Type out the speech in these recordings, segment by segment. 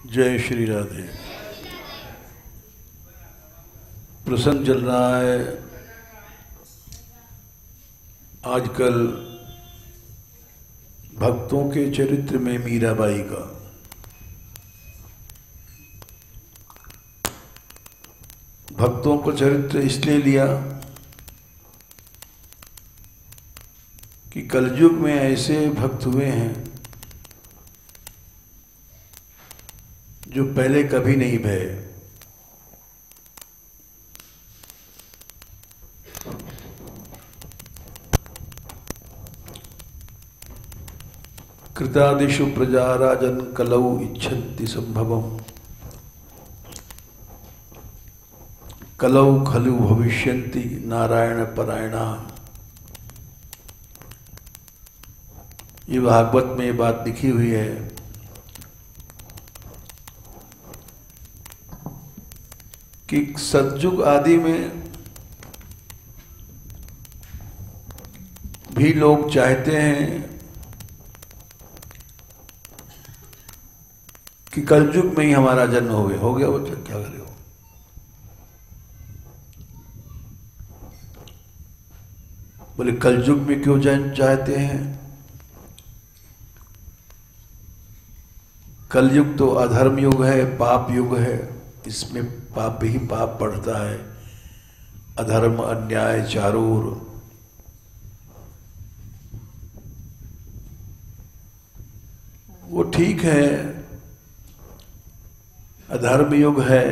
जय श्री राधे। प्रसंग चल रहा है आजकल भक्तों के चरित्र में मीराबाई का। भक्तों को चरित्र इसलिए लिया कि कलयुग में ऐसे भक्त हुए हैं जो पहले कभी नहीं भये। कृतादिषु प्रजा राजन कलौ इच्छन्ति संभवम् कलौ खलु भविष्यन्ति नारायण परायणा। ये भागवत में ये बात लिखी हुई है कि सतयुग आदि में भी लोग चाहते हैं कि कलयुग में ही हमारा जन्म हो गया बच्चा, क्या करे हो। बोले कलयुग में क्यों जन्म चाहते हैं? कलयुग तो अधर्म युग है, पाप युग है। इसमें पाप ही पाप बढ़ता है, अधर्म अन्याय चारों ओर। वो ठीक है, अधर्म युग है,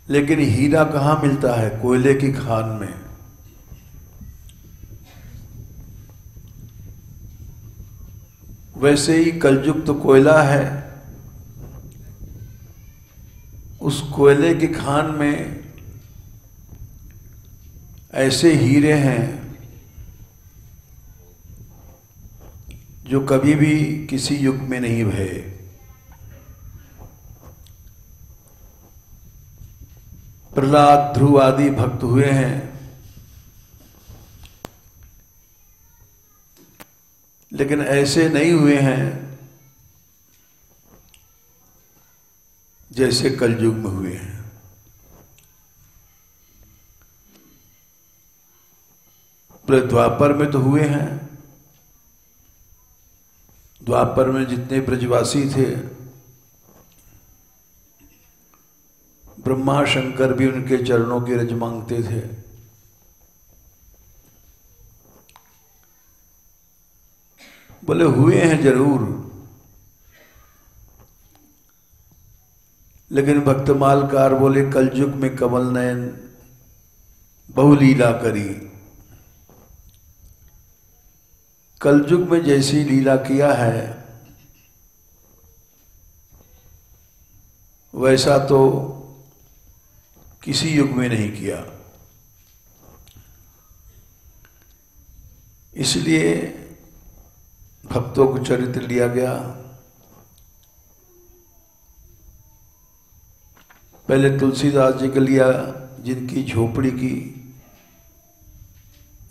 लेकिन हीरा कहाँ मिलता है? कोयले की खान में। वैसे ही कलयुग तो कोयला है, उस कोयले की खान में ऐसे हीरे हैं जो कभी भी किसी युग में नहीं भये। प्रहलाद ध्रुव आदि भक्त हुए हैं, लेकिन ऐसे नहीं हुए हैं जैसे कलयुग में हुए हैं। द्वापर में तो हुए हैं। द्वापर में जितने ब्रजवासी थे, ब्रह्मा शंकर भी उनके चरणों की रज मांगते थे। बोले हुए हैं जरूर, लेकिन भक्तमालकार बोले कलयुग में कमल नयन बहुलीला करी। कलयुग में जैसी लीला किया है वैसा तो किसी युग में नहीं किया। इसलिए भक्तों को चरित्र लिया गया। पहले तुलसीदास जी का लिया, जिनकी झोपड़ी की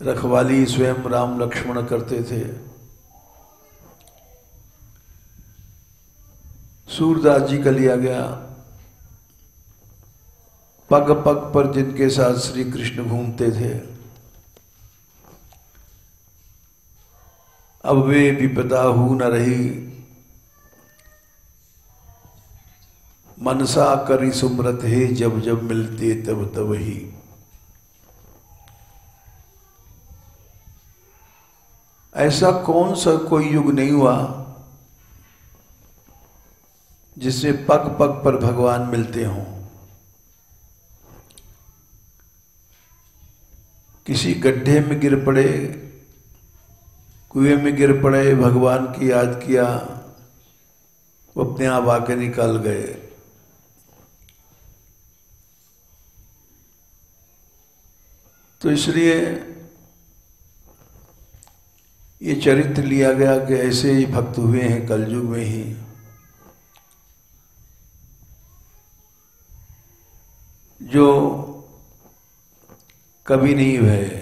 रखवाली स्वयं राम लक्ष्मण करते थे। सूरदास जी का लिया गया, पग पग पर जिनके साथ श्री कृष्ण घूमते थे। अब वे विपदा हु न रही, मनसा करी सुमरत है, जब जब मिलते तब तब ही। ऐसा कौन सा कोई युग नहीं हुआ जिसमें पग पग पर भगवान मिलते हों। किसी गड्ढे में गिर पड़े, कुएं में गिर पड़े, भगवान की याद किया, वो अपने आप आके निकाल गए। तो इसलिए ये चरित्र लिया गया कि ऐसे ही भक्त हुए हैं कलयुग में ही, जो कभी नहीं भये।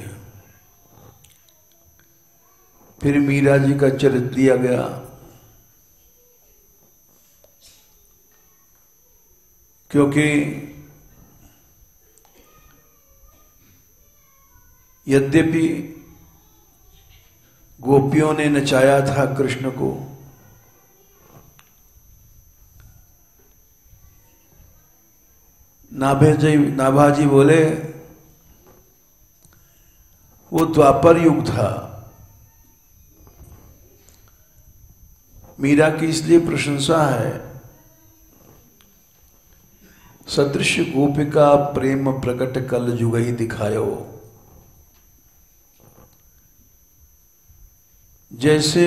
फिर मीरा जी का चरित्र लिया गया क्योंकि यद्यपि गोपियों ने नचाया था कृष्ण को, नाभाजी बोले वो द्वापर युग था। मीरा की इसलिए प्रशंसा है, सदृश गोपिका प्रेम प्रकट कल जुग ही दिखायो। जैसे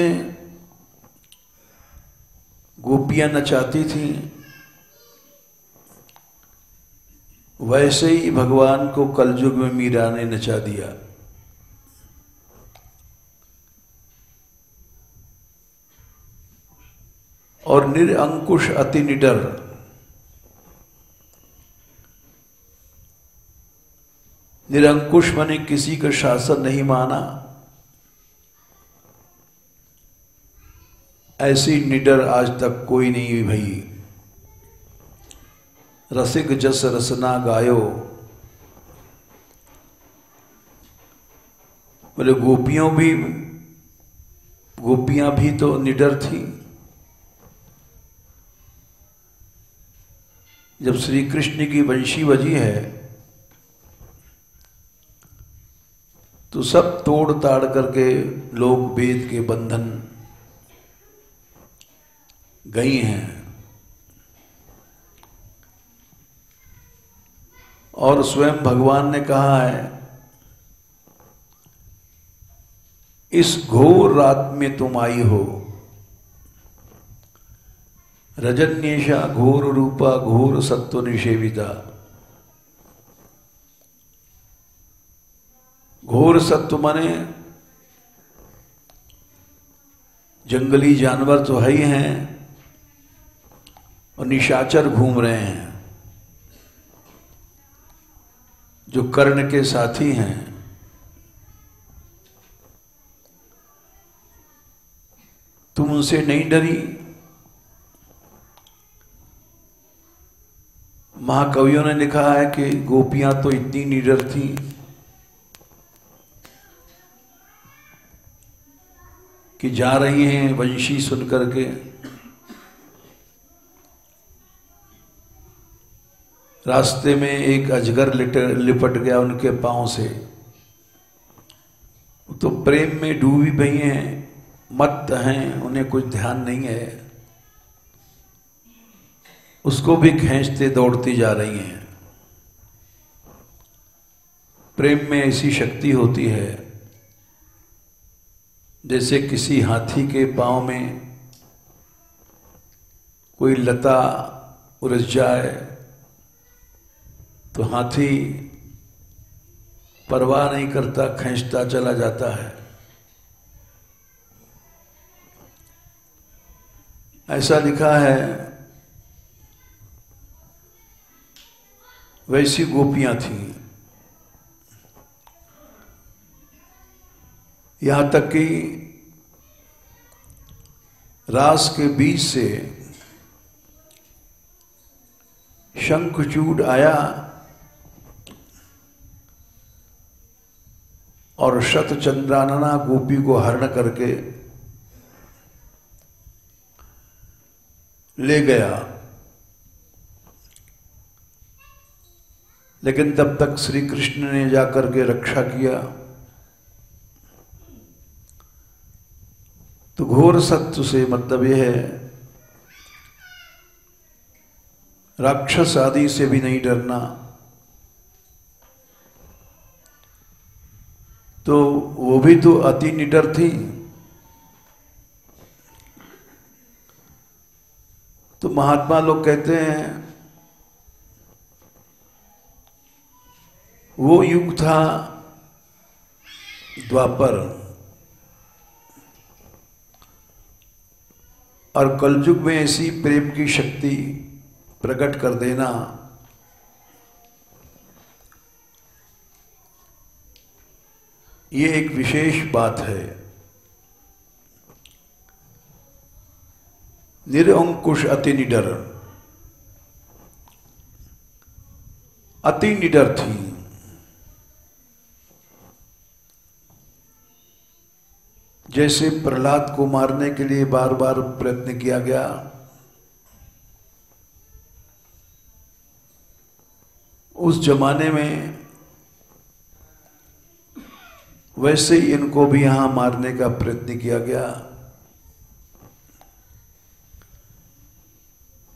गोपियां नचाती थीं, वैसे ही भगवान को कलयुग में मीरा ने नचा दिया। और निरंकुश अति निडर, निरंकुश माने किसी का शासन नहीं माना, ऐसी निडर आज तक कोई नहीं हुई भई। रसिक जस रसना गायो, बोले गोपियां भी तो निडर थी। जब श्री कृष्ण की वंशी बजी है तो सब तोड़ ताड़ करके लोग वेद के बंधन गई हैं। और स्वयं भगवान ने कहा है, इस घोर रात में तुम आई हो, रजन्येशा घोर रूपा घोर सत्व निषेविता। घोर सत्व माने जंगली जानवर तो है ही हैं, और निशाचर घूम रहे हैं जो कर्ण के साथी हैं। तुम उनसे नहीं डरी? महाकवियों ने लिखा है कि गोपियां तो इतनी निडर थीं कि जा रही हैं वंशी सुन करके, रास्ते में एक अजगर लिपट गया उनके पांव से, तो प्रेम में डूबी गई हैं, मत्त हैं, उन्हें कुछ ध्यान नहीं है, उसको भी खींचते दौड़ती जा रही हैं। प्रेम में ऐसी शक्ति होती है जैसे किसी हाथी के पांव में कोई लता उलझ जाए तो हाथी परवाह नहीं करता, खींचता चला जाता है। ऐसा लिखा है, वैसी गोपियां थीं। यहां तक कि रास के बीच से शंखचूड़ आया और शतचंद्रानना गोपी को हरण करके ले गया, लेकिन तब तक श्री कृष्ण ने जाकर के रक्षा किया। तो घोर सत्व से मतलब यह है, राक्षस आदि से भी नहीं डरना। तो वो भी तो अति निडर थी। तो महात्मा लोग कहते हैं वो युग था द्वापर, और कलयुग में ऐसी प्रेम की शक्ति प्रकट कर देना ये एक विशेष बात है। निरंकुश अति निडर, अति निडर थी। जैसे प्रहलाद को मारने के लिए बार बार प्रयत्न किया गया, उस जमाने में वैसे ही इनको भी यहां मारने का प्रयत्न किया गया।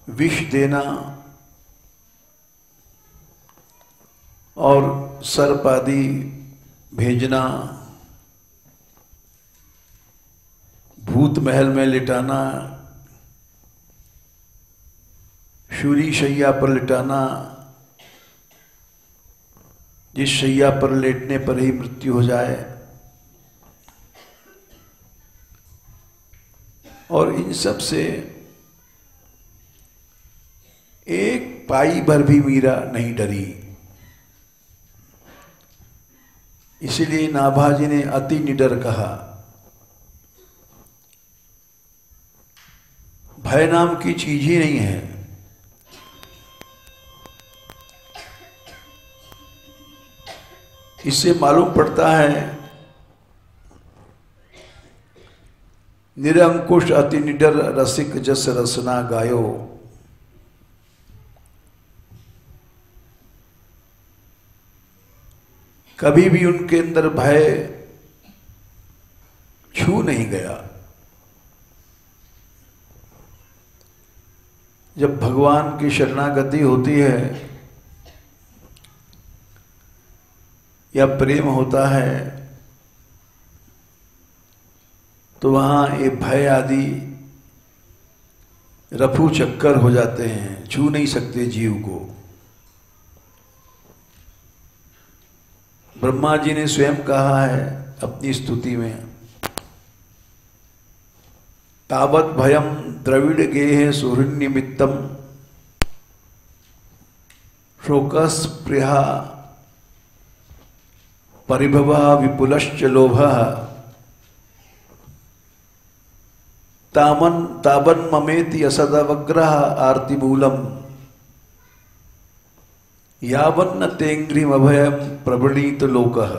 विष देना और सर्प आदि भेजना, भूत महल में लिटाना, शूली शैया पर लिटाना, जिस शैया पर लेटने पर ही मृत्यु हो जाए, और इन सब से एक पाई भर भी मीरा नहीं डरी। इसलिए नाभाजी ने अति निडर कहा। भय नाम की चीज ही नहीं है। इससे मालूम पड़ता है निरंकुश अति निडर रसिक जस रसना गायो। कभी भी उनके अंदर भय छू नहीं गया। जब भगवान की शरणागति होती है या प्रेम होता है तो वहां ये भय आदि रफू चक्कर हो जाते हैं, छू नहीं सकते जीव को। ब्रह्मा जी ने स्वयं कहा है अपनी स्तुति में, तावत भयम द्रविड़ गेह सुहृन्निमित्तम शोकस्पृहा परिभवा विपुलश्च लोभः तावन् ममेति असदवग्रह आर्तिमूलम यावन्न तेंग्रिम अभयम प्रवणीत लोकः।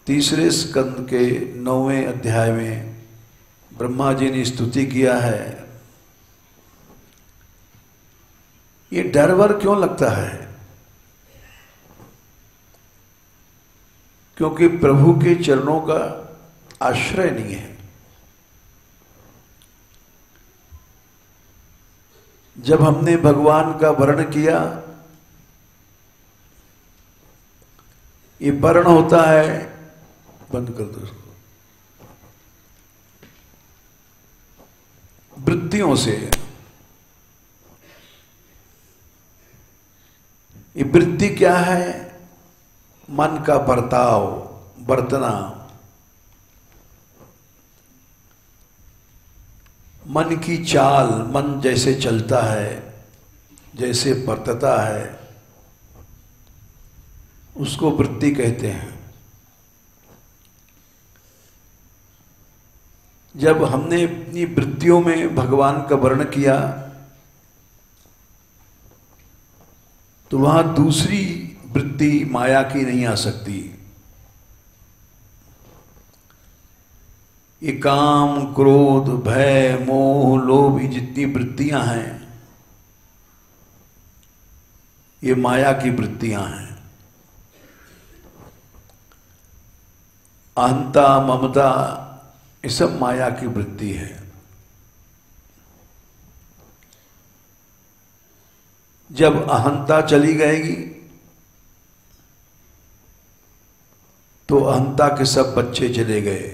तीसरे स्कंद के 9वें अध्याय में ब्रह्मा जी ने स्तुति किया है। ये डर वर क्यों लगता है? क्योंकि प्रभु के चरणों का आश्रय नहीं है। जब हमने भगवान का वर्ण किया, ये वर्ण होता है, बंद कर दो इसको, वृत्तियों से। ये वृत्ति क्या है? मन का बर्ताव, बर्तना, मन की चाल, मन जैसे चलता है, जैसे बरतता है, उसको वृत्ति कहते हैं। जब हमने अपनी वृत्तियों में भगवान का वर्ण किया तो वहां दूसरी वृत्ति माया की नहीं आ सकती। ये काम, क्रोध, भय, मोह, लोभ, ये जितनी वृत्तियां हैं ये माया की वृत्तियां हैं। अहंता, ममता, ये सब माया की वृत्ति है। जब अहंता चली जाएगी तो अहंता के सब बच्चे चले गए।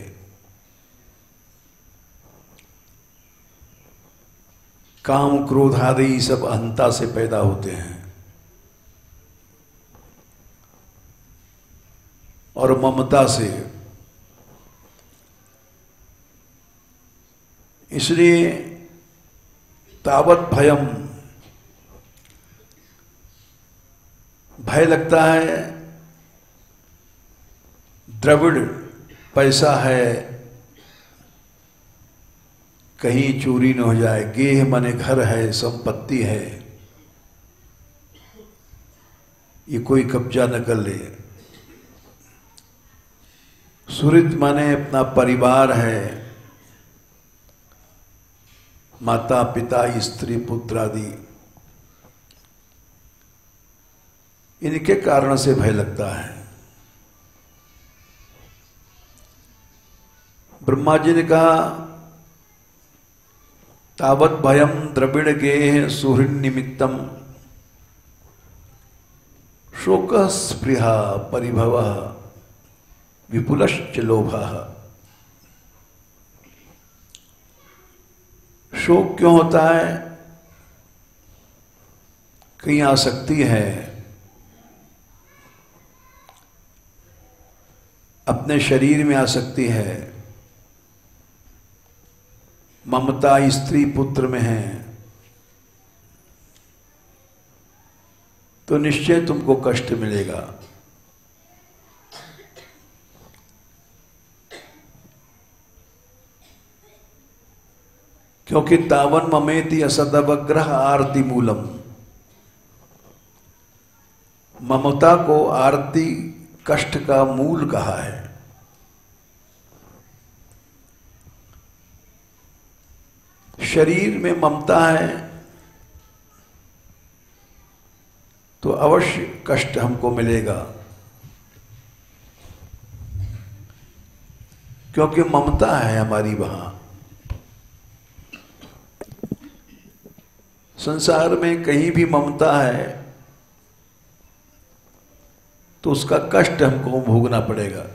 काम, क्रोध आदि सब अहंता से पैदा होते हैं। और ममता से। इसलिए तावत भयम, भय लगता है। द्रविड़, पैसा है, कहीं चोरी न हो जाए। गेह माने घर है, संपत्ति है। ये कोई कब्जा न कर ले। सुहृद माने अपना परिवार है, माता पिता स्त्री पुत्र आदि, इनके कारण से भय लगता है। ब्रह्मा जी ने कहा तावत भयम द्रविड़ गेह सुहृद निमित्तम शोक स्पृहा परिभव विपुलश्च लोभः। शोक क्यों होता है? कहीं आसक्ति है, अपने शरीर में आसक्ति है, ममता स्त्री पुत्र में है, तो निश्चय तुमको कष्ट मिलेगा। क्योंकि तावन ममेति असदवग्रह आरती मूलम, ममता को आरती कष्ट का मूल कहा है। शरीर में ममता है तो अवश्य कष्ट हमको मिलेगा, क्योंकि ममता है हमारी वहां। संसार में कहीं भी ममता है तो उसका कष्ट हमको भोगना पड़ेगा।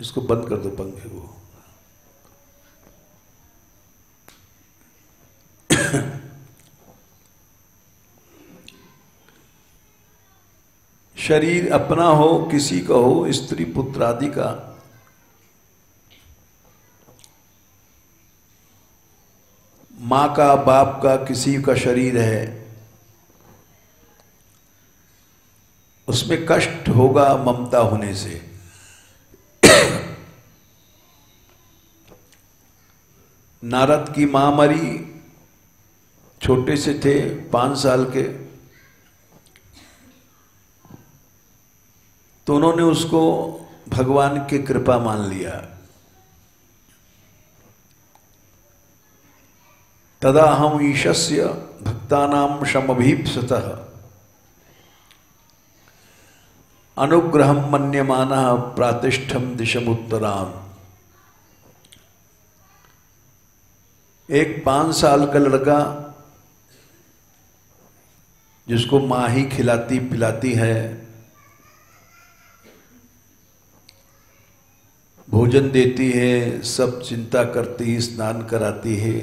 इसको बंद कर दो पंखे को। शरीर अपना हो, किसी का हो, स्त्री पुत्र आदि का, मां का बाप का किसी का शरीर है, उसमें कष्ट होगा ममता होने से। नारद की मां मरी, छोटे से थे 5 साल के, तो उन्होंने उसको भगवान की कृपा मान लिया। तदा हम ईशस्य भक्तानां शमभीप्सतः अनुग्रहं मन्यमानः प्रातिष्ठं दिशमुत्तराम। एक 5 साल का लड़का जिसको मां ही खिलाती पिलाती है, भोजन देती है, सब चिंता करती है, स्नान कराती है,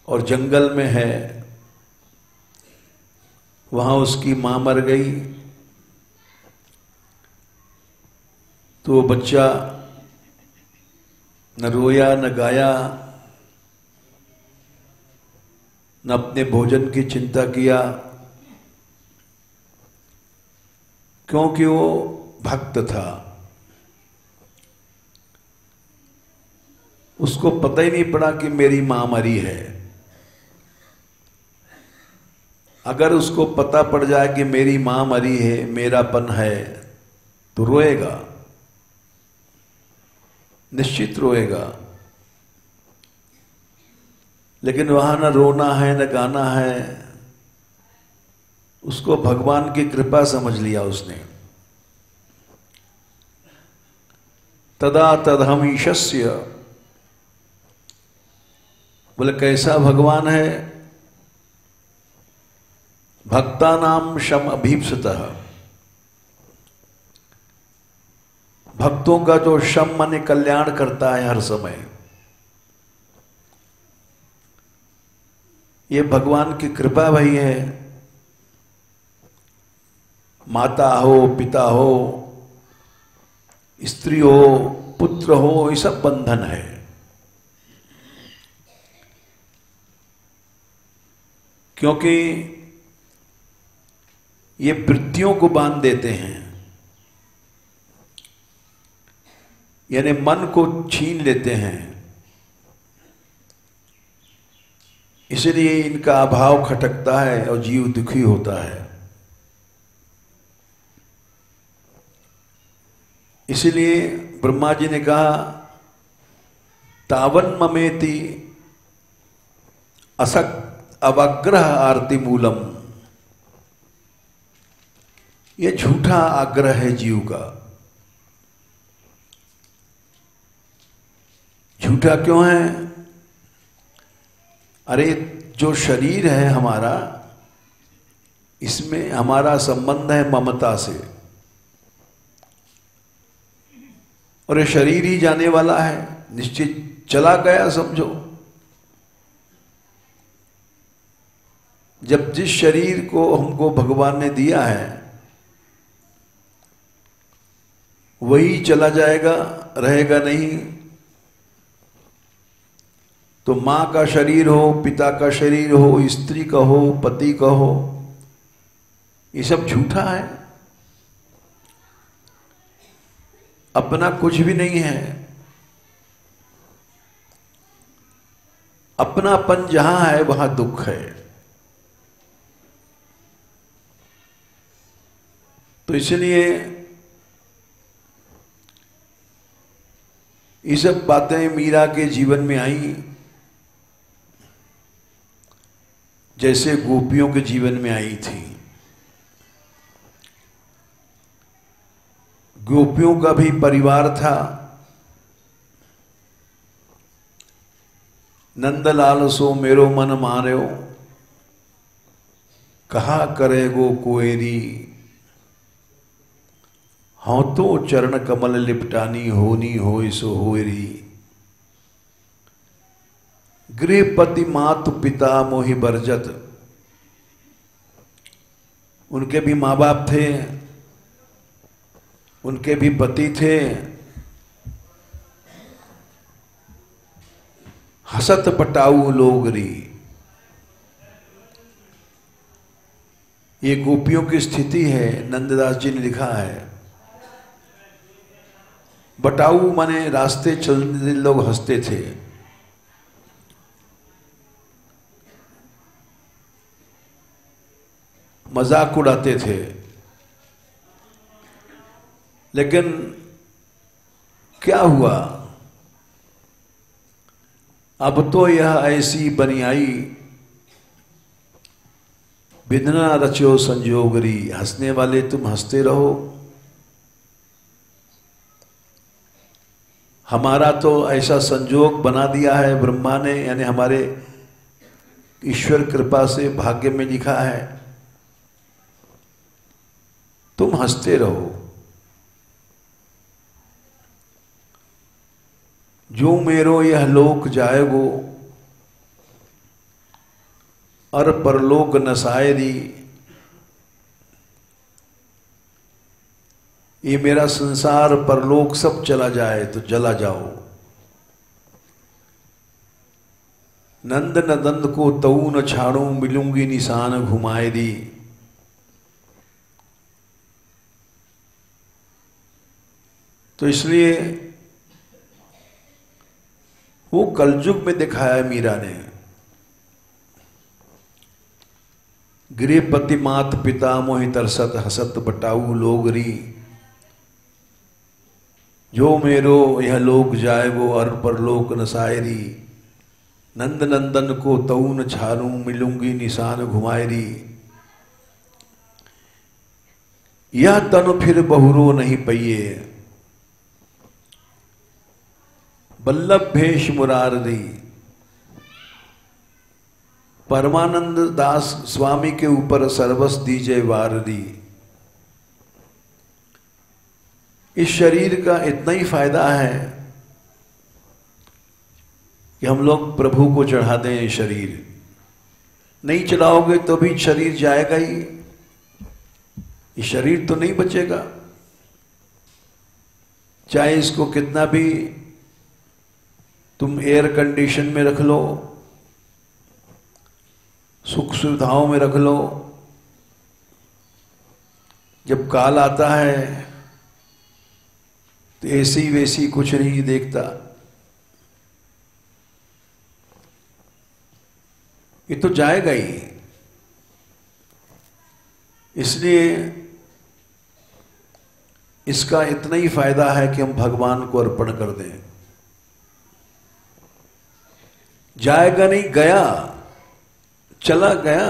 और जंगल में है, वहां उसकी मां मर गई, तो वो बच्चा न रोया न गाया, न अपने भोजन की चिंता किया, क्योंकि वो भक्त था। उसको पता ही नहीं पड़ा कि मेरी मां मरी है। अगर उसको पता पड़ जाए कि मेरी मां मरी है, मेरापन है, तो रोएगा, निश्चित रोएगा। लेकिन वहां न रोना है न गाना है, उसको भगवान की कृपा समझ लिया उसने। तदा तदहम ईशस्य, बोले कैसा भगवान है? भक्तानां शम अभीप्सतः, भक्तों का जो शम माने कल्याण करता है हर समय, ये भगवान की कृपा भई है। माता हो, पिता हो, स्त्री हो, पुत्र हो, ये सब बंधन है। क्योंकि ये वृत्तियों को बांध देते हैं, यानी मन को छीन लेते हैं, इसलिए इनका अभाव खटकता है और जीव दुखी होता है। इसलिए ब्रह्मा जी ने कहा तावन ममेति असक्त अवग्रह आरती मूलम। ये झूठा आग्रह है जीव का। झूठा क्यों है? अरे जो शरीर है हमारा, इसमें हमारा संबंध है ममता से, और ये शरीर ही जाने वाला है, निश्चित चला गया समझो। जब जिस शरीर को हमको भगवान ने दिया है वही चला जाएगा, रहेगा नहीं। तो मां का शरीर हो, पिता का शरीर हो, स्त्री का हो, पति का हो, ये सब झूठा है। अपना कुछ भी नहीं है। अपनापन जहां है वहां दुख है। तो इसलिए ये सब बातें मीरा के जीवन में आई, जैसे गोपियों के जीवन में आई थी। गोपियों का भी परिवार था। नंदलाल सो मेरो मन मार्यो, कहा करेगो कोएरी, हाँ तो चरण कमल लिपटानी होनी होय सो होएरी। गृहपति मातु पिता मोहि बरजत। उनके भी माँ बाप थे, उनके भी पति थे। हसत पटाऊ लोगरी। ये गोपियों की स्थिति है। नंददास जी ने लिखा है। बटाऊ माने रास्ते चलने लोग हंसते थे। मजाक उड़ाते थे। लेकिन क्या हुआ? अब तो यह ऐसी बनी आई, बिधना रचो संजोगरी। हंसने वाले तुम हंसते रहो, हमारा तो ऐसा संजोग बना दिया है ब्रह्मा ने, यानी हमारे ईश्वर कृपा से भाग्य में लिखा है, तुम हंसते रहो। जो मेरो यह लोक जाएगो, और परलोक नसायरी। ये मेरा संसार परलोक सब चला जाए तो जला जाओ। नंद नदंद को तऊ न छाड़ू, मिलूंगी निशान घुमाए दी। तो इसलिए वो कलयुग में दिखाया मीरा ने। गृहपति मात पिता मोहि तरसत, हसत बटाऊ लोगरी। जो मेरो यह लोक जाएगो, और परलोक नसायरी। नंद नंदन को तऊन छालू, मिलूंगी निशान घुमायरी। यह तन फिर बहुरो नहीं पइये, बल्लभ भेष मुरारी। परमानंद दास स्वामी के ऊपर सर्वस दीजय वारदी। इस शरीर का इतना ही फायदा है कि हम लोग प्रभु को चढ़ा दें। ये शरीर नहीं चढ़ाओगे तो भी शरीर जाएगा ही। ये शरीर तो नहीं बचेगा, चाहे इसको कितना भी तुम एयर कंडीशन में रख लो, सुख सुविधाओं में रख लो। जब काल आता है तो ऐसी वैसी कुछ नहीं देखता। ये तो जाएगा ही। इसलिए इसका इतना ही फायदा है कि हम भगवान को अर्पण कर दें। जाएगा नहीं, गया, चला गया।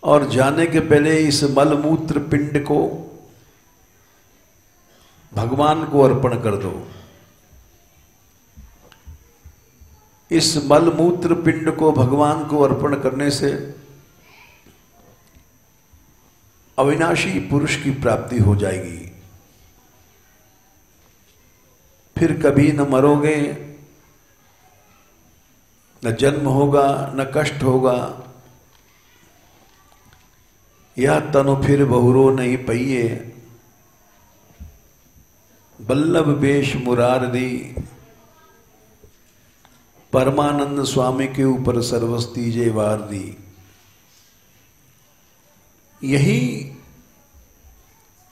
और जाने के पहले इस मलमूत्र पिंड को भगवान को अर्पण कर दो। इस मलमूत्र पिंड को भगवान को अर्पण करने से अविनाशी पुरुष की प्राप्ति हो जाएगी। फिर कभी न मरोगे, न जन्म होगा, न कष्ट होगा। यह तनु फिर बहुरो नहीं पइये, बल्लभ वेश मुरारदी। परमानंद स्वामी के ऊपर सर्वस्ती जय वार दी। यही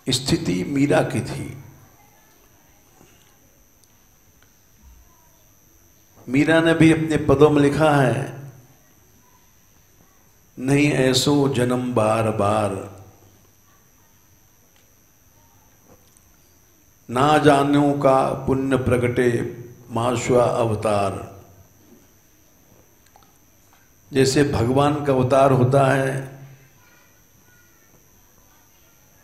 स्थिति मीरा की थी। मीरा ने भी अपने पदों में लिखा है, नहीं ऐसो जन्म बार बार, ना जानो का पुण्य प्रगटे माश्वा अवतार। जैसे भगवान का अवतार होता है,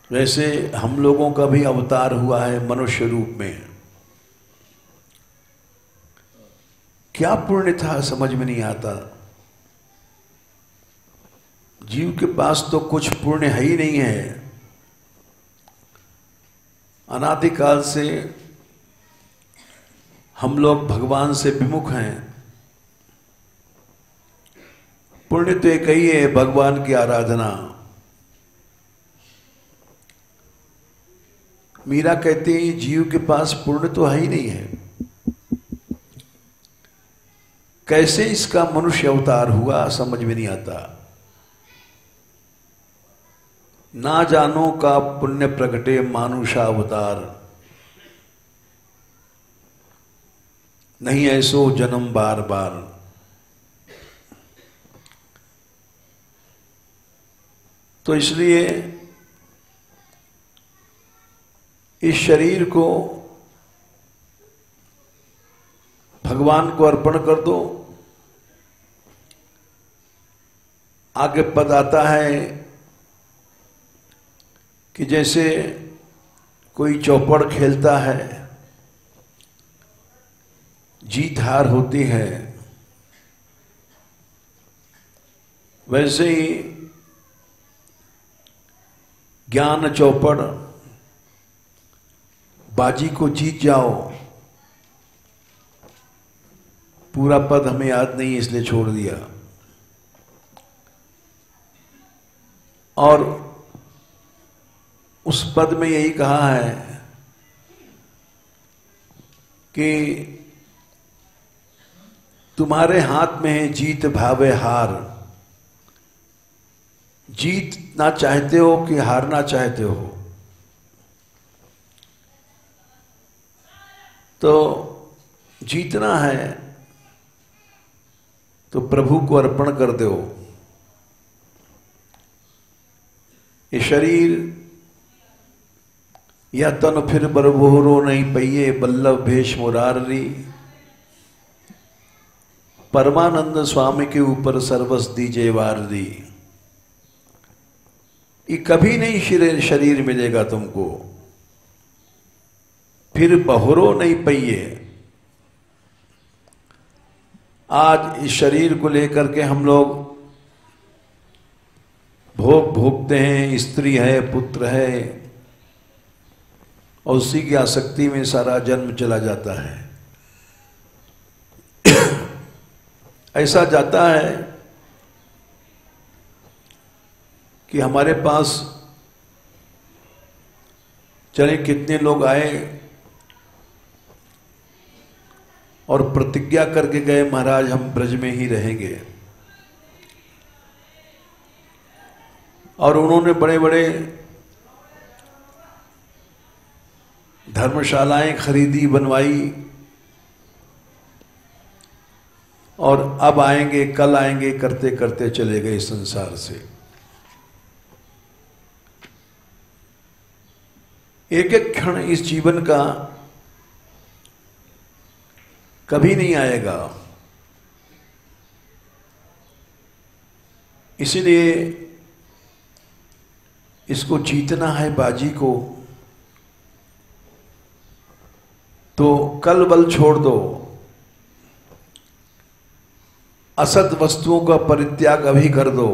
वैसे हम लोगों का भी अवतार हुआ है मनुष्य रूप में। क्या पुण्य था समझ में नहीं आता। जीव के पास तो कुछ पुण्य है ही नहीं है। अनादिकाल से हम लोग भगवान से विमुख हैं। पुण्य तो एक ही है, भगवान की आराधना। मीरा कहती है जीव के पास पुण्य तो है ही नहीं है, कैसे इसका मनुष्य अवतार हुआ समझ में नहीं आता। ना जानो का पुण्य प्रगटे मानुषा अवतार, नहीं ऐसो जन्म बार बार। तो इसलिए इस शरीर को भगवान को अर्पण कर दो। आगे पद आता है कि जैसे कोई चौपड़ खेलता है, जीत हार होती है, वैसे ही ज्ञान चौपड़, बाजी को जीत जाओ। पूरा पद हमें याद नहीं इसलिए छोड़ दिया। और उस पद में यही कहा है कि तुम्हारे हाथ में है जीत भावे हार। जीतना चाहते हो कि हारना चाहते हो। तो जीतना है तो प्रभु को अर्पण कर दो। ये शरीर या तन फिर बरबोहरो नहीं पइये, बल्लभ भेष मुरारी। परमानंद स्वामी के ऊपर सर्वस दीजे वार दी। ये कभी नहीं शरीर मिलेगा तुमको, फिर बहोरो नहीं पइये। आज इस शरीर को लेकर के हम लोग भोग भोगते हैं। स्त्री है, पुत्र है, और उसी की आसक्ति में सारा जन्म चला जाता है। ऐसा जाता है कि हमारे पास चले कितने लोग आए और प्रतिज्ञा करके गए, महाराज हम ब्रज में ही रहेंगे। और उन्होंने बड़े बड़े धर्मशालाएं खरीदी, बनवाई, और अब आएंगे कल आएंगे करते करते चले गए संसार से। एक एक क्षण इस जीवन का कभी नहीं आएगा। इसलिए इसको जीतना है बाजी को, तो कल बल छोड़ दो, असत वस्तुओं का परित्याग अभी कर दो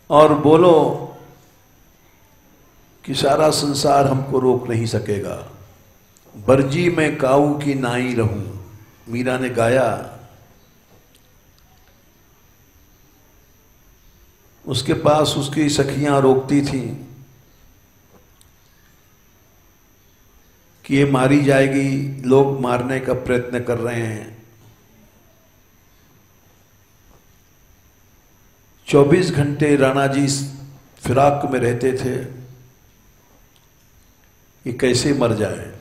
और बोलो कि सारा संसार हमको रोक नहीं सकेगा। बरजी में काऊ की नाई रहूं, मीरा ने गाया। उसके पास उसकी सखियां रोकती थीं कि ये मारी जाएगी, लोग मारने का प्रयत्न कर रहे हैं। 24 घंटे राणा जी फिराक में रहते थे, ये कैसे मर जाए।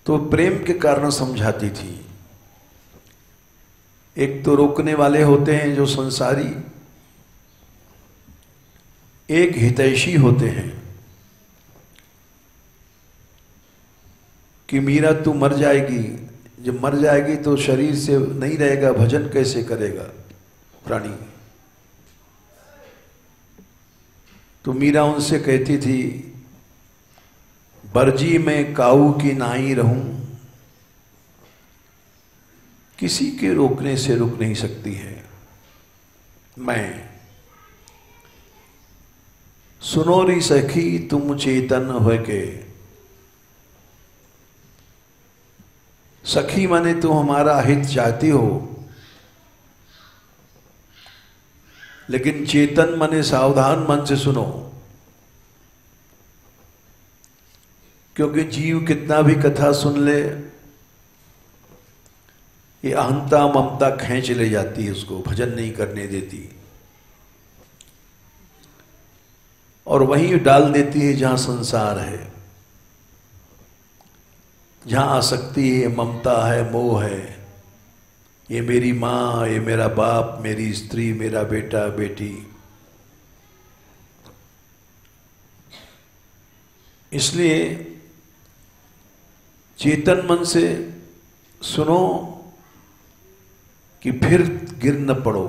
तो प्रेम के कारण समझाती थी। एक तो रोकने वाले होते हैं जो संसारी, एक हितैषी होते हैं कि मीरा तू मर जाएगी, जब मर जाएगी तो शरीर से नहीं रहेगा, भजन कैसे करेगा प्राणी। तो मीरा उनसे कहती थी, बरजी में काऊ की नाई रहूं, किसी के रोकने से रुक नहीं सकती है मैं। सुनो री सखी तुम चेतन हो के, सखी माने तुम हमारा हित चाहती हो, लेकिन चेतन माने सावधान मन से सुनो, क्योंकि जीव कितना भी कथा सुन ले, ये अहंता ममता खींच ले जाती है उसको, भजन नहीं करने देती और वहीं डाल देती है जहां संसार है, जहां आसक्ति है, ममता है, मोह है। ये मेरी माँ, ये मेरा बाप, मेरी स्त्री, मेरा बेटा बेटी। इसलिए चेतन मन से सुनो कि फिर गिर न पड़ो।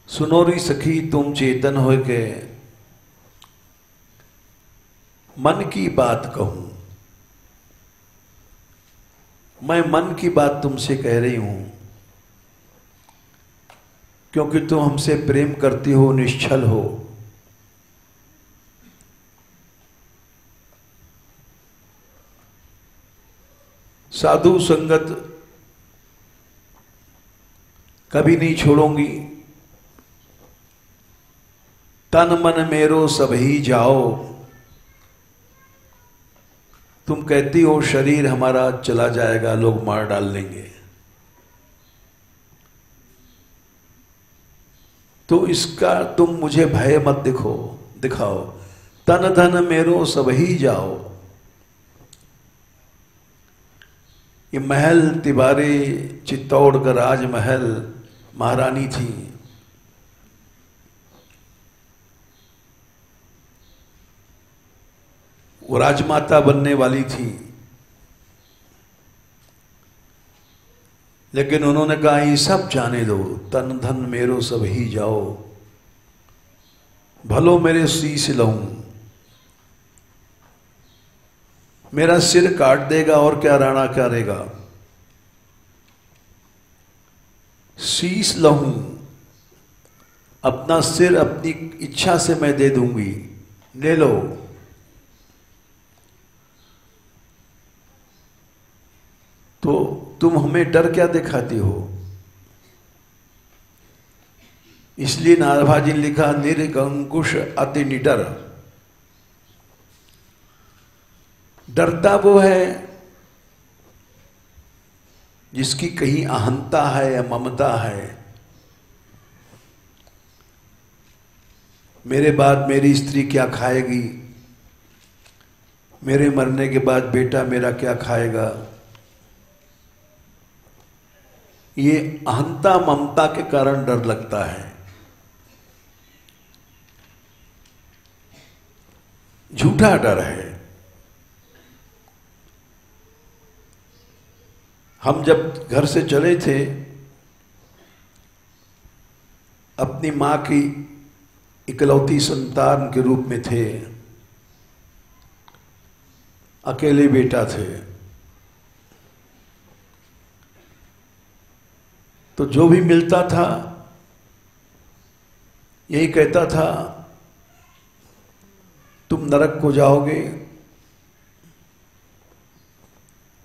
सुनो री सखी तुम चेतन हो के, मन की बात कहूं, मैं मन की बात तुमसे कह रही हूं, क्योंकि तुम हमसे प्रेम करती हो, निश्चल हो। साधु संगत कभी नहीं छोड़ूंगी, तन मन मेरो सब ही जाओ। तुम कहती हो शरीर हमारा चला जाएगा, लोग मार डाल लेंगे, तो इसका तुम मुझे भय मत दिखाओ। तन धन मेरो सब ही जाओ। ये महल तिवारी चित्तौड़ का राजमहल, महारानी थी, वो राजमाता बनने वाली थी, लेकिन उन्होंने कहा ये सब जाने दो, तन धन मेरो सब ही जाओ, भलो मेरे शीश लहूं। मेरा सिर काट देगा और क्या राणा करेगा। शीश लहूं, अपना सिर अपनी इच्छा से मैं दे दूंगी, ले लो। तो तुम हमें डर क्या दिखाती हो। इसलिए नारभाजी ने लिखा, निर्गंकुश अति निडर। डरता वो है जिसकी कहीं अहंता है या ममता है। मेरे बाद मेरी स्त्री क्या खाएगी, मेरे मरने के बाद बेटा मेरा क्या खाएगा। ये अहंता ममता के कारण डर लगता है। झूठा डर है। हम जब घर से चले थे, अपनी मां की इकलौती संतान के रूप में थे, अकेले बेटा थे, तो जो भी मिलता था यही कहता था, तुम नरक को जाओगे,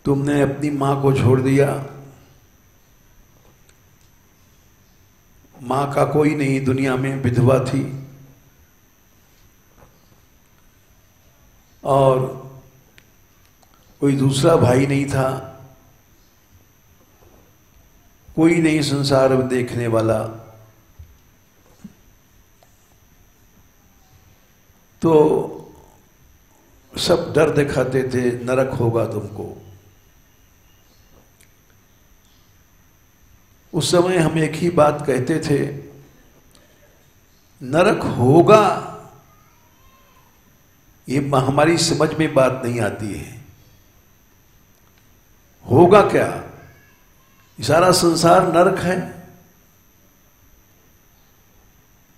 तुमने अपनी मां को छोड़ दिया, मां का कोई नहीं दुनिया में, विधवा थी, और कोई दूसरा भाई नहीं था, कोई नहीं संसार में देखने वाला। तो सब डर दिखाते थे, नरक होगा तुमको। उस समय हम एक ही बात कहते थे, नरक होगा, ये हमारी समझ में बात नहीं आती है। होगा क्या? सारा संसार नरक है,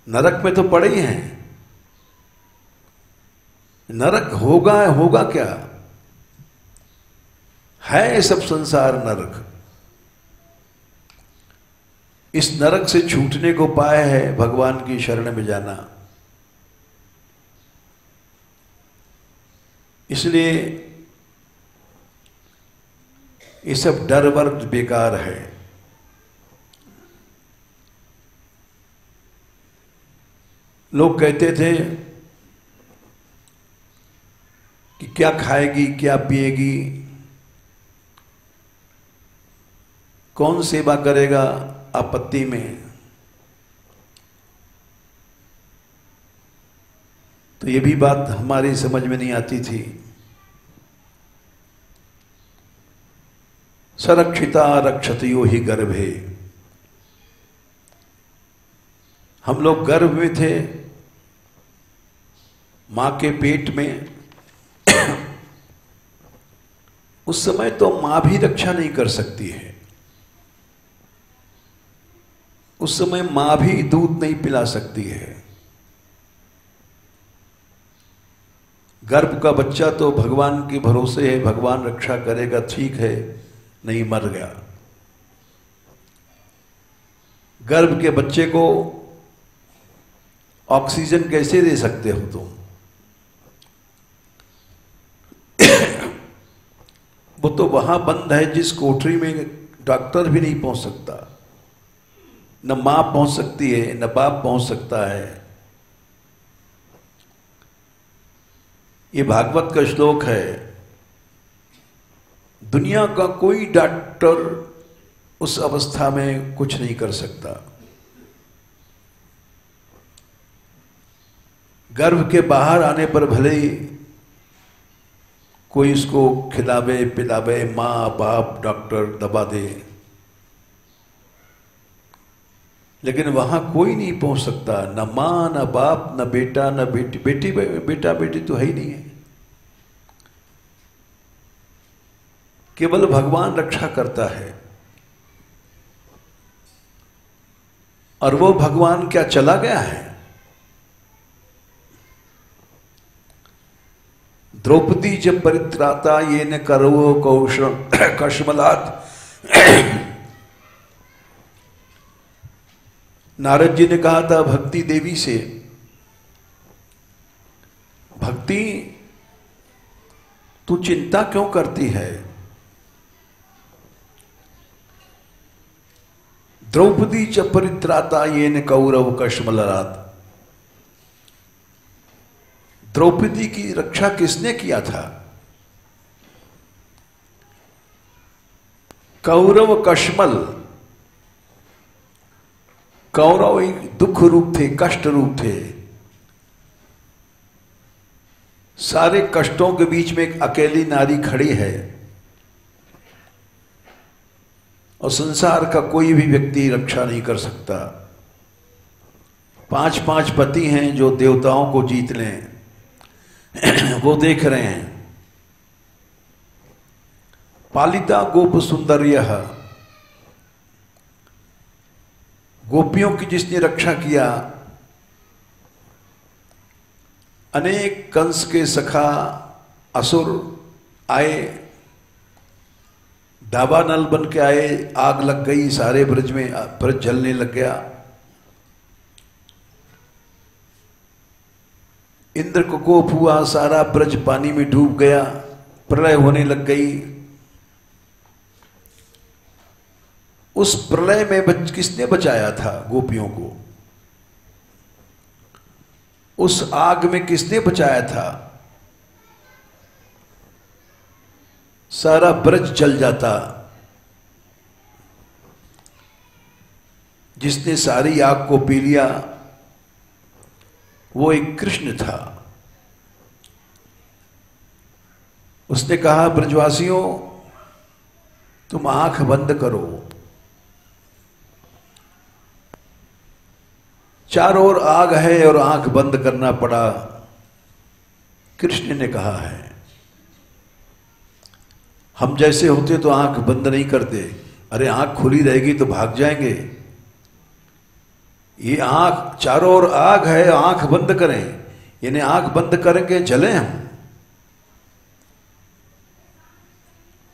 नरक में तो पड़े ही हैं। नरक होगा, होगा क्या? है सब संसार नरक। इस नरक से छूटने को उपाय है भगवान की शरण में जाना। इसलिए ये सब डर वर्ग बेकार है। लोग कहते थे कि क्या खाएगी, क्या पिएगी, कौन सेवा करेगा आपत्ति में। तो ये भी बात हमारी समझ में नहीं आती थी। सरक्षिता रक्षतयो ही गर्भे। हम लोग गर्भ में थे, मां के पेट में। उस समय तो मां भी रक्षा नहीं कर सकती है। उस समय मां भी दूध नहीं पिला सकती है। गर्भ का बच्चा तो भगवान के भरोसे है, भगवान रक्षा करेगा, ठीक है, नहीं मर गया। गर्भ के बच्चे को ऑक्सीजन कैसे दे सकते हो तुम? वो तो वहां बंद है जिस कोठरी में डॉक्टर भी नहीं पहुंच सकता। न मां पहुंच सकती है, न बाप पहुंच सकता है। ये भागवत का श्लोक है। दुनिया का कोई डॉक्टर उस अवस्था में कुछ नहीं कर सकता। गर्भ के बाहर आने पर भले ही कोई उसको खिलावे पिलावे, माँ बाप डॉक्टर दबा दे, लेकिन वहां कोई नहीं पहुंच सकता। न मां, न बाप, न बेटा, न बेटी। बेटा बेटी तो है ही नहीं है। केवल भगवान रक्षा करता है। और वो भगवान क्या चला गया है? द्रौपदी जब परित्राता ये न करो कश्मलात। नारद जी ने कहा था भक्ति देवी से, भक्ति तू चिंता क्यों करती है? द्रौपदी च परित्राता ये न कौरव कश्मलरात। द्रौपदी की रक्षा किसने किया था? कौरव कश्मल। कौरव एक दुख रूप थे, कष्ट रूप थे, सारे कष्टों के बीच में एक अकेली नारी खड़ी है और संसार का कोई भी व्यक्ति रक्षा नहीं कर सकता। 5-5 पति हैं जो देवताओं को जीत लें, वो देख रहे हैं। पालिता गोप सुंदर्यः, गोपियों की जिसने रक्षा किया, अनेक कंस के सखा असुर आए, दावानल बन के आए, आग लग गई, सारे ब्रज में ब्रज जलने लग गया। इंद्र को कोप हुआ, सारा ब्रज पानी में डूब गया, प्रलय होने लग गई। उस प्रलय में किसने बचाया था गोपियों को? उस आग में किसने बचाया था? सारा ब्रज जल जाता। जिसने सारी आग को पी लिया वो एक कृष्ण था। उसने कहा, ब्रजवासियों तुम आंख बंद करो। चारों ओर आग है और आंख बंद करना पड़ा। कृष्ण ने कहा है, हम जैसे होते तो आंख बंद नहीं करते। अरे आंख खुली रहेगी तो भाग जाएंगे। ये आंख, चारों ओर आग है, आंख बंद करें, यानी आंख बंद करेंगे जले हम।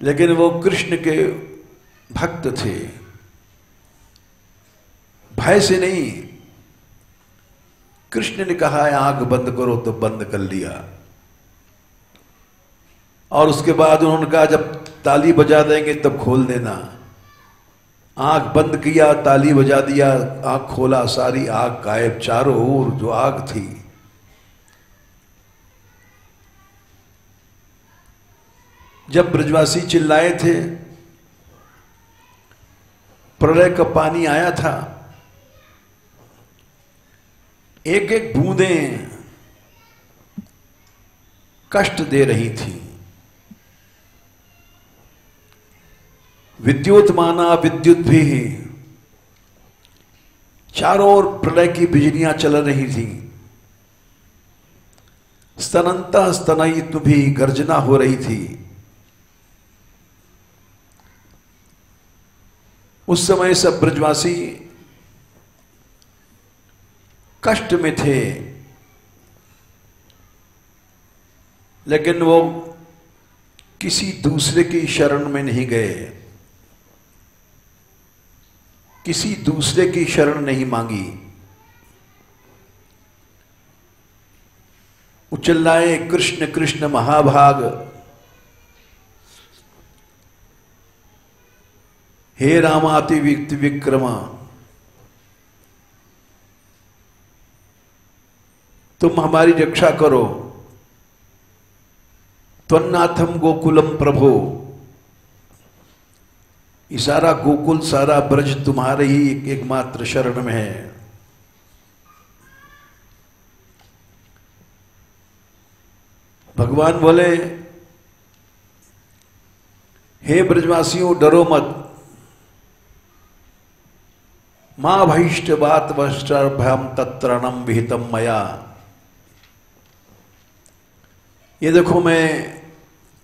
लेकिन वो कृष्ण के भक्त थे, भय से नहीं। कृष्ण ने कहा है आंख बंद करो तो बंद कर लिया। और उसके बाद उन्होंने कहा जब ताली बजा देंगे तब खोल देना। आंख बंद किया, ताली बजा दिया, आंख खोला, सारी आग गायब। चारों ओर जो आग थी, जब ब्रजवासी चिल्लाए थे, प्रलय का पानी आया था, एक एक बूंदें कष्ट दे रही थी। विद्युतमाना विद्युत भी, चारों ओर प्रलय की बिजलियां चल रही थी। स्तनंता स्तनयित भी गर्जना हो रही थी। उस समय सब ब्रजवासी कष्ट में थे, लेकिन वो किसी दूसरे की शरण में नहीं गए, किसी दूसरे की शरण नहीं मांगी। उचिल्लाए कृष्ण कृष्ण महाभाग, हे रामाति विक्त विक्रमा, तुम हमारी रक्षा करो। त्वन्नाथम गोकुलम प्रभो, ये सारा गोकुल, सारा ब्रज तुम्हारे ही एकमात्र शरण में है। भगवान बोले, हे ब्रजवासियों डरो मत। मां भैष्ट बात भ्याम तत्रणम विहितम मया। ये देखो मैं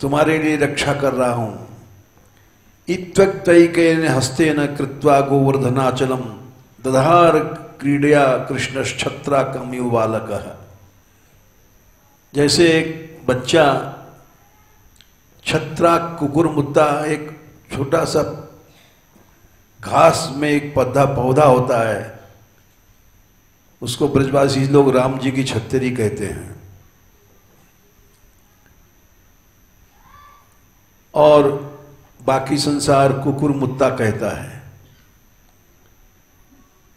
तुम्हारे लिए रक्षा कर रहा हूं। इत्वक्तैकेन हस्तेन कृत्वा गोवर्धनाचलम दधार क्रीडया कृष्णश्छत्राकम्यु बालकः। जैसे एक बच्चा छत्रा कुकुर मुद्दा, एक छोटा सा घास में एक पौधा होता है, उसको ब्रजवासी लोग राम जी की छत्तरी कहते हैं। और बाकी संसार कुकुर मुत्ता कहता है।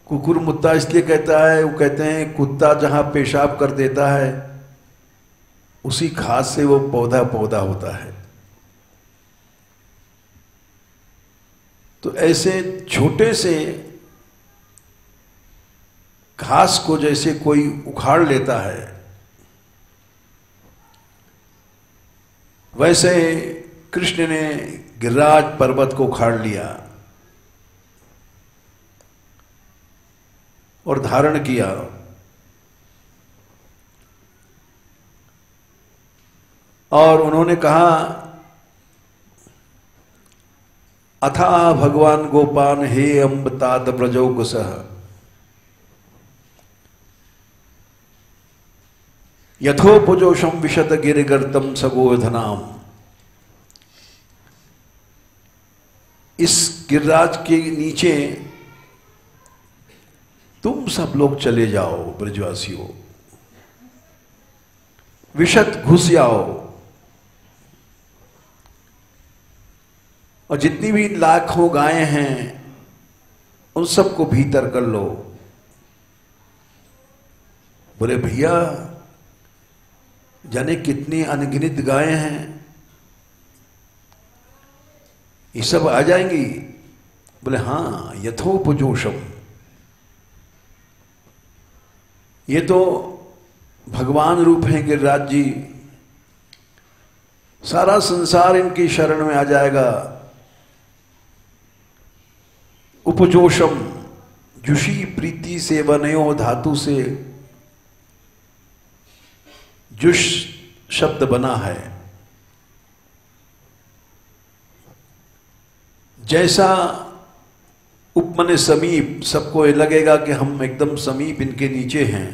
कुकुर मुत्ता इसलिए कहता है, वो कहते हैं कुत्ता जहां पेशाब कर देता है उसी घास से वो पौधा होता है। तो ऐसे छोटे से घास को जैसे कोई उखाड़ लेता है, वैसे कृष्ण ने गिरिराज पर्वत को उखाड़ लिया और धारण किया। और उन्होंने कहा, अथा भगवान गोपान हे अम्ब तात ब्रजौकसः यथोपजोषम विशत गिरिगर्तम सगोधनाम। इस गिरिराज के नीचे तुम सब लोग चले जाओ ब्रजवासियों, विशत घुस जाओ, और जितनी भी लाखों गायें हैं उन सबको भीतर कर लो। बोले भैया जाने कितनी अनगिनत गायें हैं, ये सब आ जाएंगी? बोले हाँ, यथोपजोषम। ये तो भगवान रूप हैं गिरिराज जी, सारा संसार इनकी शरण में आ जाएगा। उपजोषम, जुषी प्रीति से बनयो धातु से जुष शब्द बना है। जैसा उपमने समीप, सबको लगेगा कि हम एकदम समीप इनके नीचे हैं,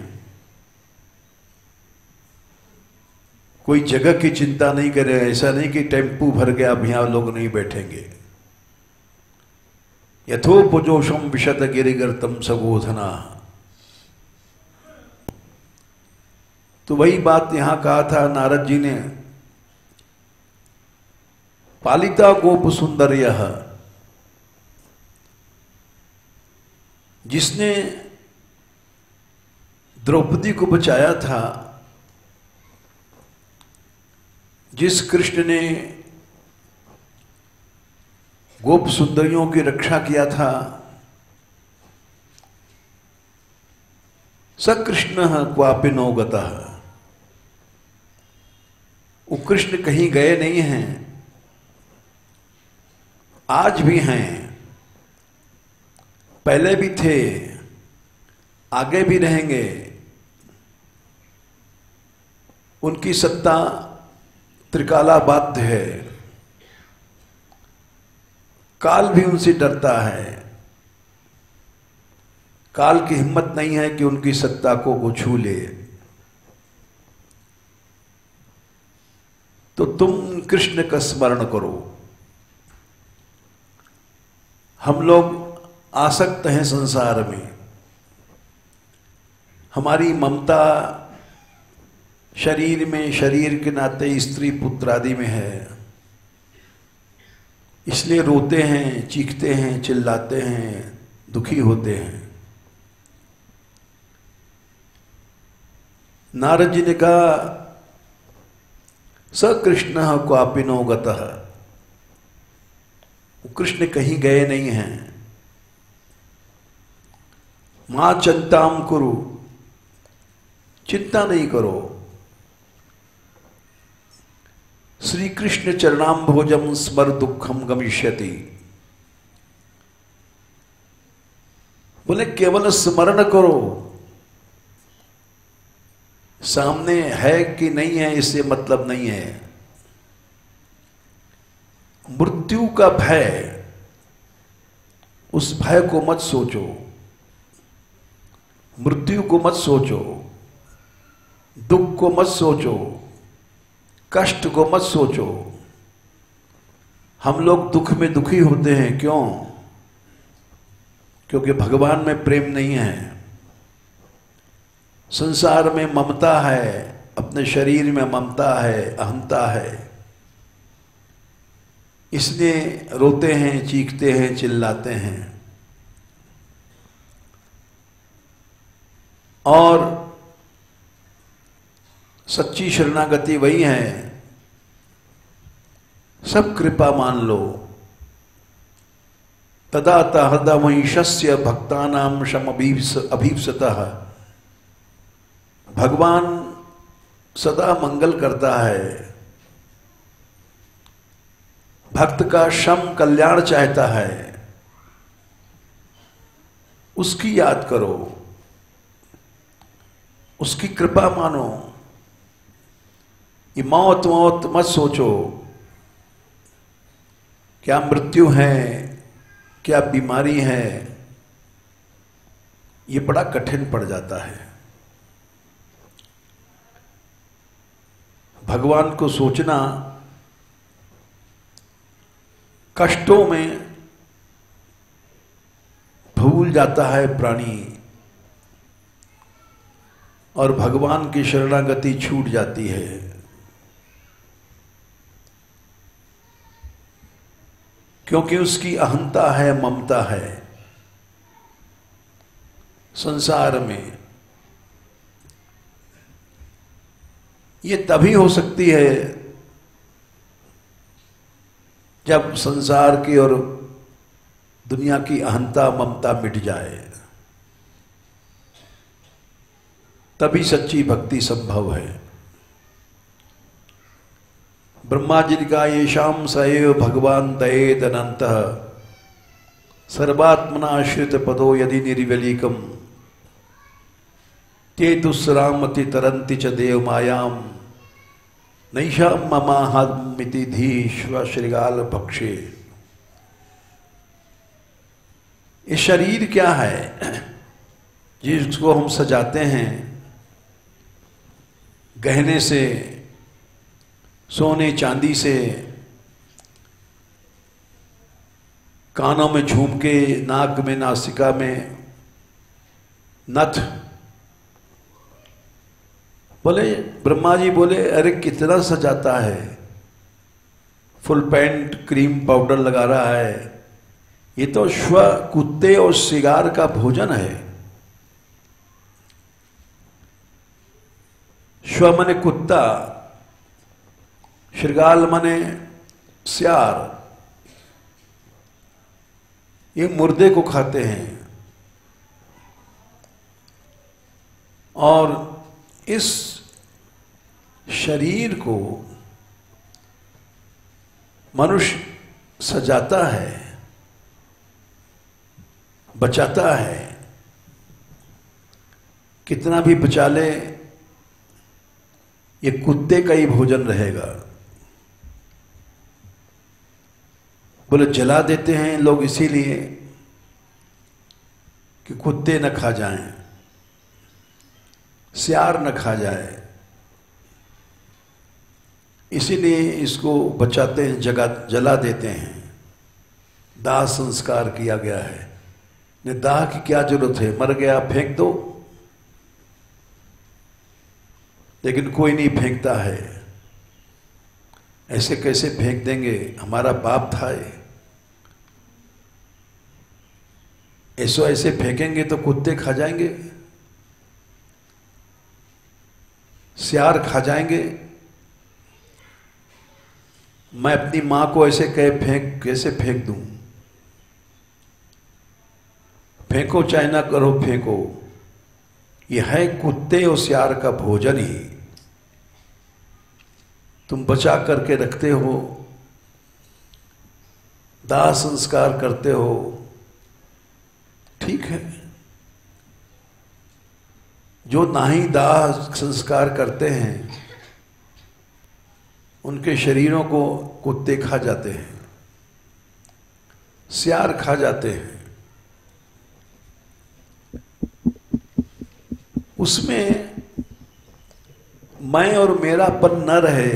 कोई जगह की चिंता नहीं करे। ऐसा नहीं कि टेम्पू भर गया अब यहां लोग नहीं बैठेंगे। यथोपजोषम विशत गिरिगर्तम सगोधना। तो वही बात यहां कहा था नारद जी ने, पालिता गोप सुंदर्यः, जिसने द्रौपदी को बचाया था, जिस कृष्ण ने गोप सुंदरियों की रक्षा किया था, स कृष्ण क्वापि नो गतः। वो कृष्ण कहीं गए नहीं हैं, आज भी हैं, पहले भी थे, आगे भी रहेंगे। उनकी सत्ता त्रिकाला बाध्य है, काल भी उनसे डरता है। काल की हिम्मत नहीं है कि उनकी सत्ता को छू ले। तो तुम कृष्ण का स्मरण करो। हम लोग आसक्त हैं संसार में, हमारी ममता शरीर में, शरीर के नाते स्त्री पुत्र आदि में है, इसलिए रोते हैं, चीखते हैं, चिल्लाते हैं, दुखी होते हैं। नारद जी ने कहा, स कृष्ण क्वापि नो गतः, कृष्ण कहीं गए नहीं हैं। मां चिंताम कुरु, चिंता नहीं करो। श्री कृष्ण चरणाम्भोजम स्मर दुखम गमिष्यति। बोले केवल स्मरण करो, सामने है कि नहीं है इससे मतलब नहीं है। मृत्यु का भय, उस भय को मत सोचो, मृत्यु को मत सोचो, दुख को मत सोचो, कष्ट को मत सोचो। हम लोग दुख में दुखी होते हैं, क्यों? क्योंकि भगवान में प्रेम नहीं है, संसार में ममता है, अपने शरीर में ममता है, अहंता है, इसलिए रोते हैं, चीखते हैं, चिल्लाते हैं। और सच्ची शरणागति वही है, सब कृपा मान लो। तदा हृदयमहिषस्य भक्तानां शम अभीप्सतः। भगवान सदा मंगल करता है, भक्त का श्रम कल्याण चाहता है, उसकी याद करो, उसकी कृपा मानो। ये मौत मौत मत सोचो, क्या मृत्यु है, क्या बीमारी है, ये बड़ा कठिन पड़ जाता है। भगवान को सोचना, कष्टों में भूल जाता है प्राणी और भगवान की शरणागति छूट जाती है। क्योंकि उसकी अहंता है, ममता है संसार में। ये तभी हो सकती है जब संसार की और दुनिया की अहंता ममता मिट जाए, तभी सच्ची भक्ति संभव है। ब्रह्मा जी का येषाम सएव भगवान दयेद अनंतः सर्वात्मनाश्रित पदो यदि निर्वलीकम ते दुस्सरामति तरंति च देव मायाम नैषा ममाहमिति धीश्व श्रृगाल भक्षे। ये शरीर क्या है जिसको हम सजाते हैं गहने से, सोने चांदी से, कानों में झुमके, नाक में, नासिका में नथ। बोले ब्रह्मा जी बोले अरे कितना सजाता है, फुल पैंट क्रीम पाउडर लगा रहा है, ये तो श्व कुत्ते और शिकार का भोजन है। श्व मने कुत्ता, श्रृगाल मने स्यार, ये मुर्दे को खाते हैं। और इस शरीर को मनुष्य सजाता है, बचाता है। कितना भी बचा ले, ये कुत्ते का ही भोजन रहेगा। बोले जला देते हैं लोग इसीलिए कि कुत्ते न खा जाएं, सियार न खा जाए, इसीलिए इसको बचाते हैं, जला देते हैं। दाह संस्कार किया गया है। ने दाह की क्या जरूरत है, मर गया फेंक दो, लेकिन कोई नहीं फेंकता है। ऐसे कैसे फेंक देंगे, हमारा बाप था ये। ऐसे फेंकेंगे तो कुत्ते खा जाएंगे, सियार खा जाएंगे। मैं अपनी मां को ऐसे कैसे फेंक दूं? फेंको चाहे ना करो, फेंको। यह है कुत्ते और सियार का भोजन ही। तुम बचा करके रखते हो, दाह संस्कार करते हो, ठीक है। जो ना ही दाह संस्कार करते हैं उनके शरीरों को कुत्ते खा जाते हैं, सियार खा जाते हैं। उसमें मैं और मेरापन न रहे,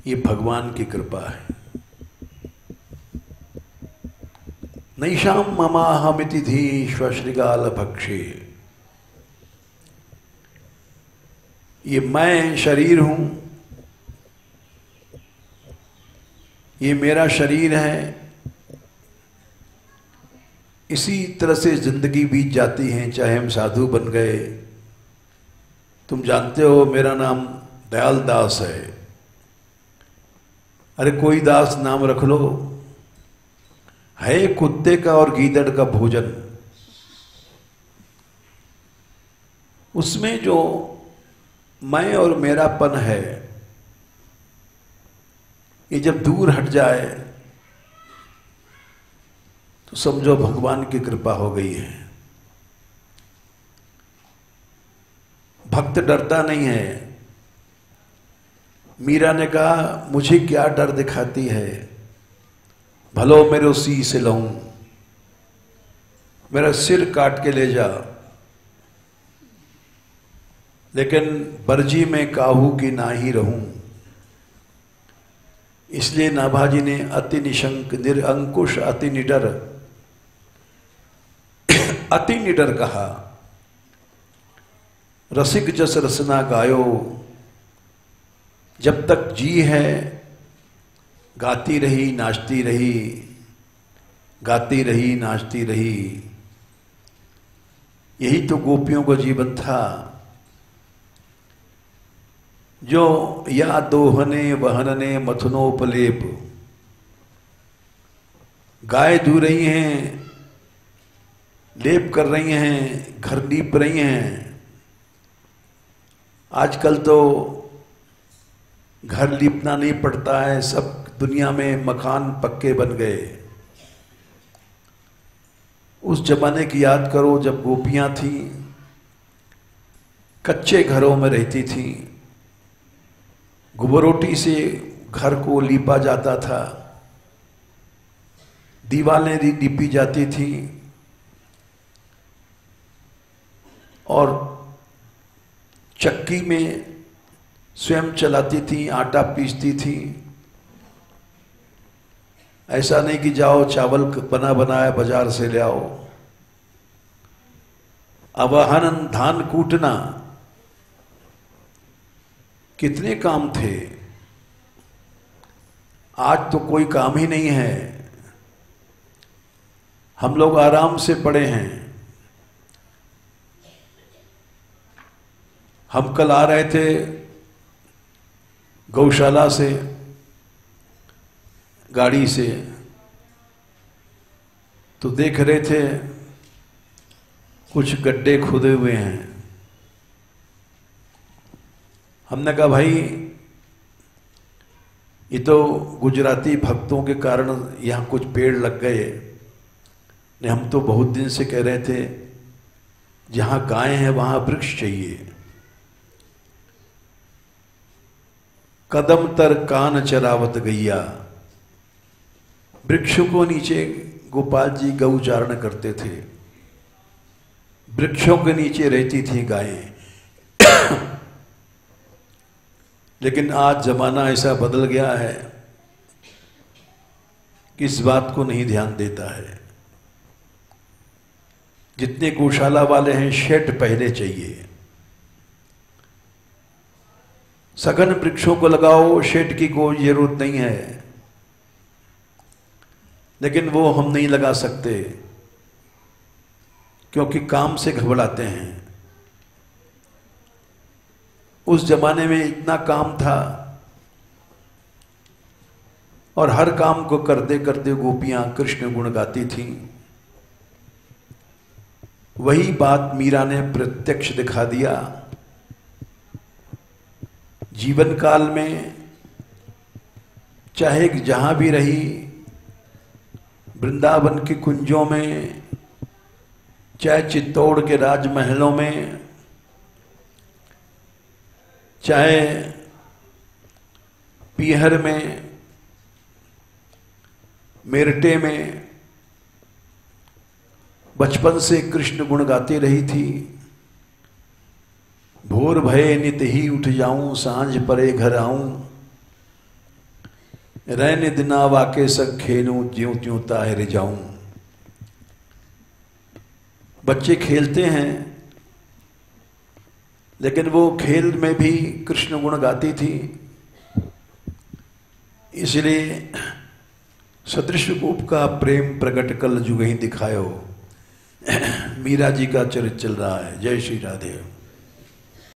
ये भगवान की कृपा है। नैषाम ममाहमिति धीश्व श्रृगाल भक्षे। ये मैं शरीर हूं, ये मेरा शरीर है। इसी तरह से जिंदगी बीत जाती है, चाहे हम साधु बन गए। तुम जानते हो मेरा नाम दयाल दास है। अरे कोई दास नाम रख लो, है कुत्ते का और गीदड़ का भोजन। उसमें जो मैं और मेरापन है, ये जब दूर हट जाए तो समझो भगवान की कृपा हो गई है। भक्त डरता नहीं है। मीरा ने कहा मुझे क्या डर दिखाती है, भलो मेरे सी से लहूं, मेरा सिर काट के ले जा, लेकिन बरजी में काहू की ना ही रहूं। इसलिए नाभाजी ने अति निशंक निरअंकुश अति निडर अति निडर कहा। रसिक जस रसना गायो, जब तक जी है गाती रही नाचती रही, गाती रही नाचती रही। यही तो गोपियों का जीवन था, जो या दोहने वहनने मथनोपलेप। गाय धू रही हैं, लेप कर रही हैं, घर लीप रही हैं। आजकल तो घर लीपना नहीं पड़ता है, सब दुनिया में मकान पक्के बन गए। उस जमाने की याद करो जब गोपियां थी, कच्चे घरों में रहती थी, गोबरोटी से घर को लीपा जाता था, दीवारें लीपी जाती थी और चक्की में स्वयं चलाती थी, आटा पीसती थी। ऐसा नहीं कि जाओ चावल बना बनाया बाजार से ले आओ। अवहनन धान कूटना, कितने काम थे। आज तो कोई काम ही नहीं है। हम लोग आराम से पड़े हैं। हम कल आ रहे थे गौशाला से गाड़ी से, तो देख रहे थे कुछ गड्ढे खुदे हुए हैं। हमने कहा भाई ये तो गुजराती भक्तों के कारण यहाँ कुछ पेड़ लग गए। नहीं, हम तो बहुत दिन से कह रहे थे जहाँ गाय हैं वहाँ वृक्ष चाहिए। कदम तर कान चरावत गैया, वृक्षों को नीचे गोपाल जी गौचारण करते थे, वृक्षों के नीचे रहती थी गायें। लेकिन आज जमाना ऐसा बदल गया है कि इस बात को नहीं ध्यान देता है। जितने गौशाला वाले हैं शेड पहले चाहिए, सघन वृक्षों को लगाओ, शेड की कोई जरूरत नहीं है। लेकिन वो हम नहीं लगा सकते क्योंकि काम से घबराते हैं। उस जमाने में इतना काम था और हर काम को करते करते गोपियां कृष्ण गुण गाती थीं। वही बात मीरा ने प्रत्यक्ष दिखा दिया। जीवन काल में चाहे जहां भी रही, वृंदावन के कुंजों में, चाहे चित्तौड़ के राजमहलों में, चाहे पीहर में, मेरठे में, बचपन से कृष्ण गुण गाती रही थी। भोर भये नित ही उठ जाऊं, सांझ परे घर आऊं, रहने दिना वाके सग खेलूं, ज्यों त्यों ताहिर जाऊं। बच्चे खेलते हैं लेकिन वो खेल में भी कृष्ण गुण गाती थी। इसलिए सदृश रूप का प्रेम प्रकट कल जुग ही दिखायो। मीरा जी का चरित्र चल रहा है। जय श्री राधे।